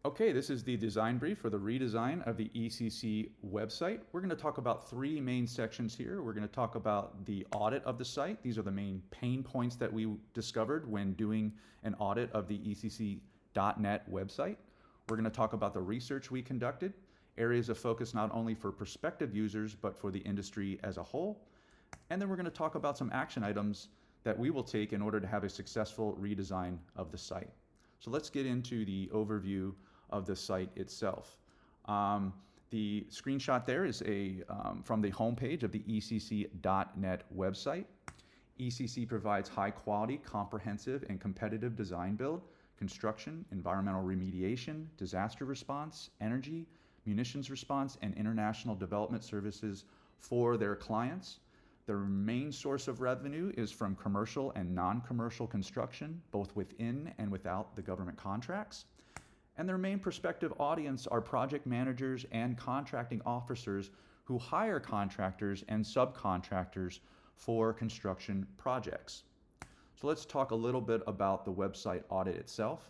Okay, this is the design brief for the redesign of the ECC website. We're going to talk about three main sections here. We're going to talk about the audit of the site. These are the main pain points that we discovered when doing an audit of the ECC.net website. We're going to talk about the research we conducted, areas of focus not only for prospective users, but for the industry as a whole. And then we're going to talk about some action items that we will take in order to have a successful redesign of the site. So let's get into the overview of the site itself. The screenshot there is from the homepage of the ECC.net website. ECC provides high quality, comprehensive, and competitive design build, construction, environmental remediation, disaster response, energy, munitions response, and international development services for their clients. Their main source of revenue is from commercial and non-commercial construction, both within and without the government contracts. And their main prospective audience are project managers and contracting officers who hire contractors and subcontractors for construction projects. So let's talk a little bit about the website audit itself.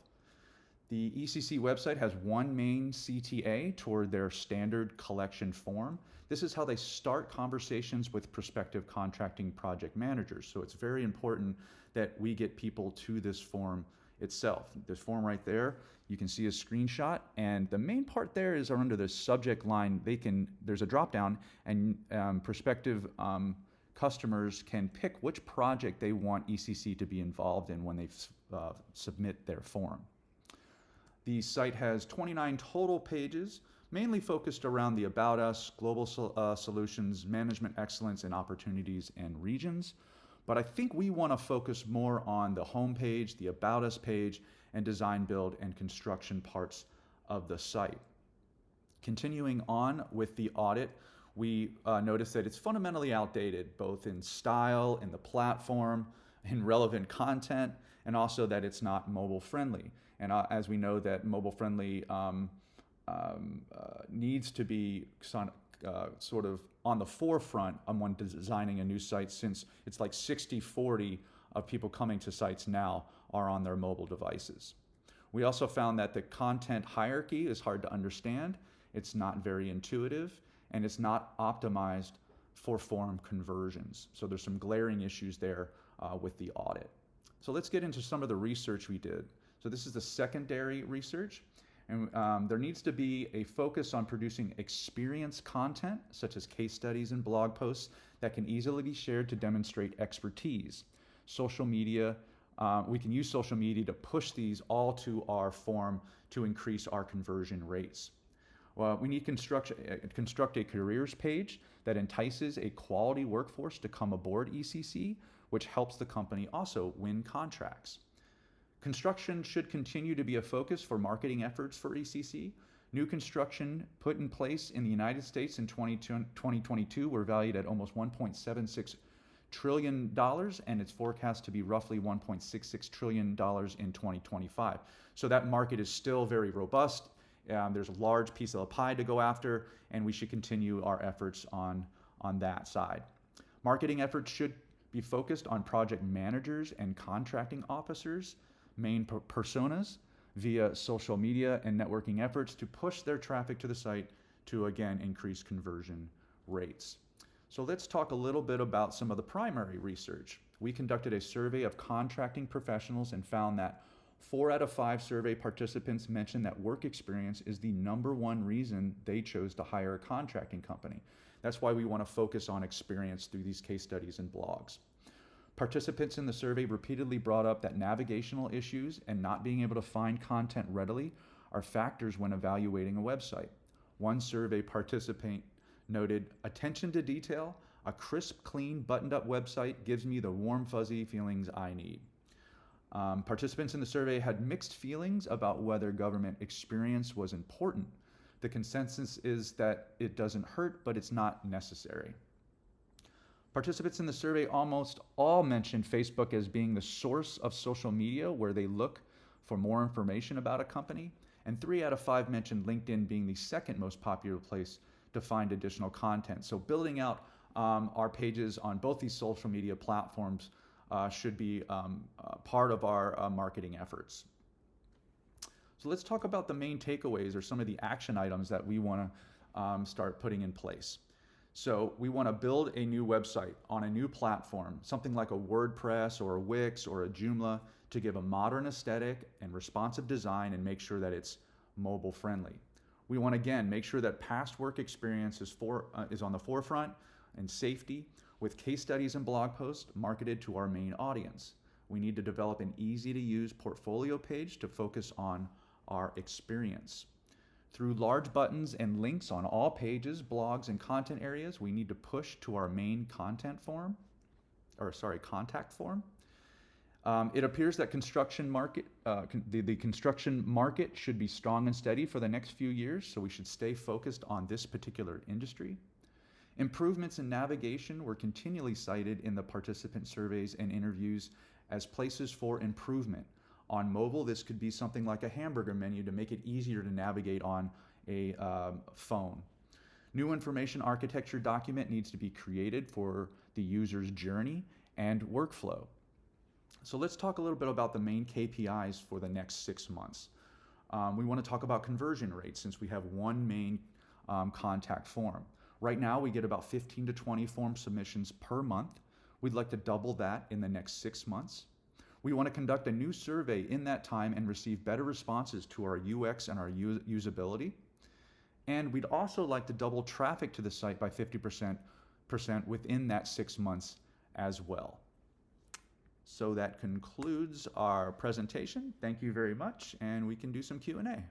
The ECC website has one main CTA toward their standard collection form. This is how they start conversations with prospective contracting project managers. So it's very important that we get people to this form itself. This form right there, you can see a screenshot, and the main part there is under the subject line. There's a drop down, and prospective customers can pick which project they want ECC to be involved in when they submit their form. The site has 29 total pages, mainly focused around the About Us, Global Solutions, Management Excellence, and Opportunities and Regions. But I think we want to focus more on the home page, the About Us page, and design, build, and construction parts of the site. Continuing on with the audit, we noticed that it's fundamentally outdated, both in style, in the platform, in relevant content, and also that it's not mobile friendly. And as we know that mobile friendly needs to be sort of on the forefront when designing a new site, since it's like 60-40 of people coming to sites now are on their mobile devices. We also found that the content hierarchy is hard to understand, it's not very intuitive, and it's not optimized for form conversions. So there's some glaring issues there with the audit. So let's get into some of the research we did. So this is the secondary research. And there needs to be a focus on producing experience content, such as case studies and blog posts that can easily be shared to demonstrate expertise. Social media, we can use social media to push these all to our form to increase our conversion rates. We need to construct a careers page that entices a quality workforce to come aboard ECC, which helps the company also win contracts. Construction should continue to be a focus for marketing efforts for ECC. New construction put in place in the United States in 2022 were valued at almost $1.76 trillion, and it's forecast to be roughly $1.66 trillion in 2025. So that market is still very robust. There's a large piece of the pie to go after, and we should continue our efforts on that side. Marketing efforts should be focused on project managers and contracting officers, main personas, via social media and networking efforts to push their traffic to the site to, again, increase conversion rates. So let's talk a little bit about some of the primary research. We conducted a survey of contracting professionals and found that 4 out of 5 survey participants mentioned that work experience is the #1 reason they chose to hire a contracting company. That's why we want to focus on experience through these case studies and blogs. Participants in the survey repeatedly brought up that navigational issues and not being able to find content readily are factors when evaluating a website. One survey participant noted, "Attention to detail, a crisp, clean, buttoned-up website gives me the warm, fuzzy feelings I need." Participants in the survey had mixed feelings about whether government experience was important. The consensus is that it doesn't hurt, but it's not necessary. Participants in the survey almost all mentioned Facebook as being the source of social media where they look for more information about a company, and 3 out of 5 mentioned LinkedIn being the second most popular place to find additional content. So building out our pages on both these social media platforms should be part of our marketing efforts. So let's talk about the main takeaways or some of the action items that we want to start putting in place. So we want to build a new website on a new platform, something like a WordPress or a Wix or a Joomla, to give a modern aesthetic and responsive design and make sure that it's mobile friendly. We want to, again, make sure that past work experience is on the forefront, and safety, with case studies and blog posts marketed to our main audience. We need to develop an easy to use portfolio page to focus on our experience. Through large buttons and links on all pages, blogs, and content areas, we need to push to our main contact form. It appears that the construction market should be strong and steady for the next few years, so we should stay focused on this particular industry. Improvements in navigation were continually cited in the participant surveys and interviews as places for improvement. On mobile, this could be something like a hamburger menu to make it easier to navigate on a phone. New information architecture document needs to be created for the user's journey and workflow. So let's talk a little bit about the main KPIs for the next 6 months. We want to talk about conversion rates since we have one main contact form. Right now, we get about 15 to 20 form submissions per month. We'd like to double that in the next 6 months. We want to conduct a new survey in that time and receive better responses to our UX and our usability. And we'd also like to double traffic to the site by 50% within that 6 months as well. So that concludes our presentation. Thank you very much, and we can do some Q&A.